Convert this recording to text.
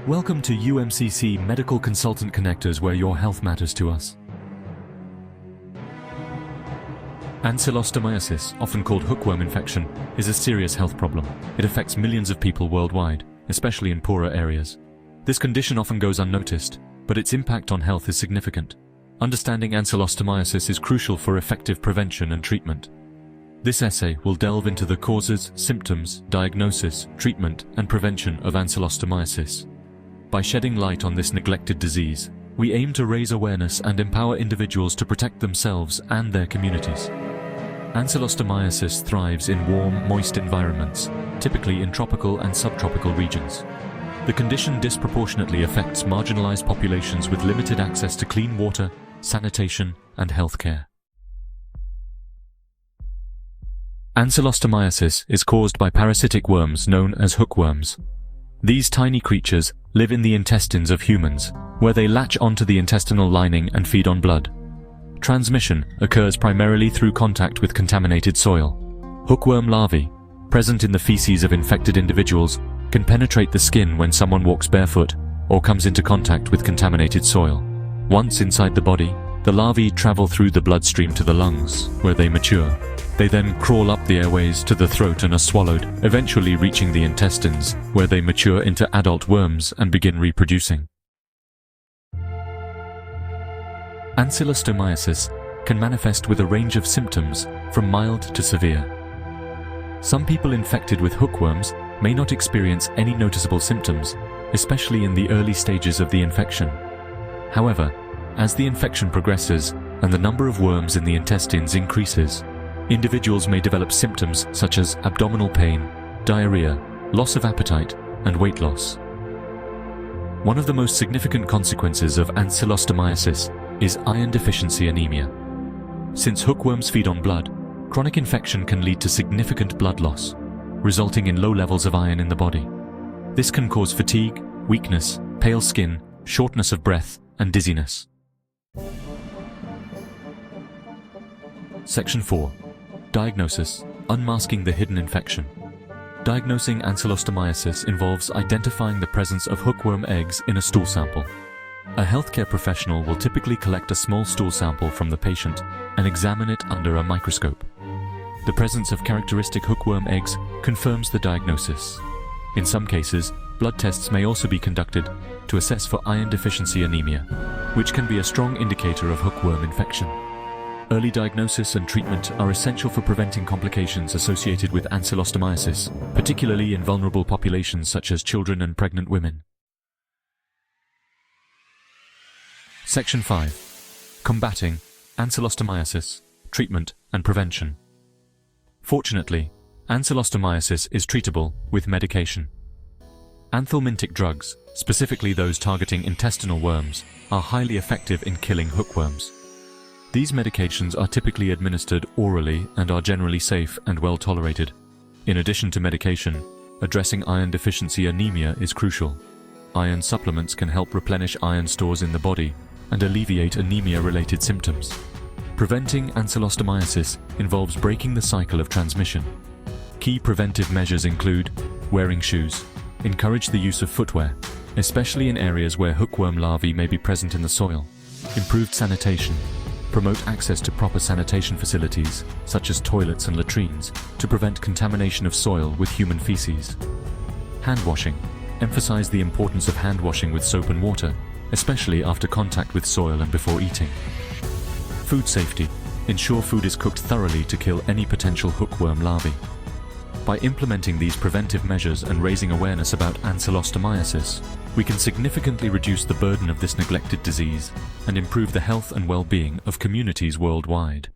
Welcome to UMCC Medical Consultant Connectors, where your health matters to us. Ancylostomiasis, often called hookworm infection, is a serious health problem. It affects millions of people worldwide, especially in poorer areas. This condition often goes unnoticed, but its impact on health is significant. Understanding ancylostomiasis is crucial for effective prevention and treatment. This essay will delve into the causes, symptoms, diagnosis, treatment, and prevention of ancylostomiasis. By shedding light on this neglected disease, we aim to raise awareness and empower individuals to protect themselves and their communities. Ancylostomiasis thrives in warm, moist environments, typically in tropical and subtropical regions. The condition disproportionately affects marginalized populations with limited access to clean water, sanitation, and health care. Ancylostomiasis is caused by parasitic worms known as hookworms. These tiny creatures live in the intestines of humans, where they latch onto the intestinal lining and feed on blood. Transmission occurs primarily through contact with contaminated soil. Hookworm larvae, present in the feces of infected individuals, can penetrate the skin when someone walks barefoot or comes into contact with contaminated soil. Once inside the body, the larvae travel through the bloodstream to the lungs, where they mature. They then crawl up the airways to the throat and are swallowed, eventually reaching the intestines, where they mature into adult worms and begin reproducing. Ancylostomiasis can manifest with a range of symptoms, from mild to severe. Some people infected with hookworms may not experience any noticeable symptoms, especially in the early stages of the infection. However, as the infection progresses and the number of worms in the intestines increases, individuals may develop symptoms such as abdominal pain, diarrhea, loss of appetite, and weight loss. One of the most significant consequences of ancylostomiasis is iron deficiency anemia. Since hookworms feed on blood, chronic infection can lead to significant blood loss, resulting in low levels of iron in the body. This can cause fatigue, weakness, pale skin, shortness of breath, and dizziness. Section 4. Diagnosis: Unmasking the hidden infection. Diagnosing ancylostomiasis involves identifying the presence of hookworm eggs in a stool sample. A healthcare professional will typically collect a small stool sample from the patient and examine it under a microscope. The presence of characteristic hookworm eggs confirms the diagnosis. In some cases, blood tests may also be conducted to assess for iron deficiency anemia, which can be a strong indicator of hookworm infection. Early diagnosis and treatment are essential for preventing complications associated with ancylostomiasis, particularly in vulnerable populations such as children and pregnant women. Section 5. Combating ancylostomiasis, treatment and prevention. Fortunately, ancylostomiasis is treatable with medication. Anthelmintic drugs, specifically those targeting intestinal worms, are highly effective in killing hookworms. These medications are typically administered orally and are generally safe and well tolerated. In addition to medication, addressing iron deficiency anemia is crucial. Iron supplements can help replenish iron stores in the body and alleviate anemia-related symptoms. Preventing ancylostomiasis involves breaking the cycle of transmission. Key preventive measures include wearing shoes, encourage the use of footwear, especially in areas where hookworm larvae may be present in the soil, improved sanitation, promote access to proper sanitation facilities, such as toilets and latrines, to prevent contamination of soil with human feces. Hand washing, emphasize the importance of hand washing with soap and water, especially after contact with soil and before eating. Food safety, ensure food is cooked thoroughly to kill any potential hookworm larvae. By implementing these preventive measures and raising awareness about ancylostomiasis, we can significantly reduce the burden of this neglected disease and improve the health and well-being of communities worldwide.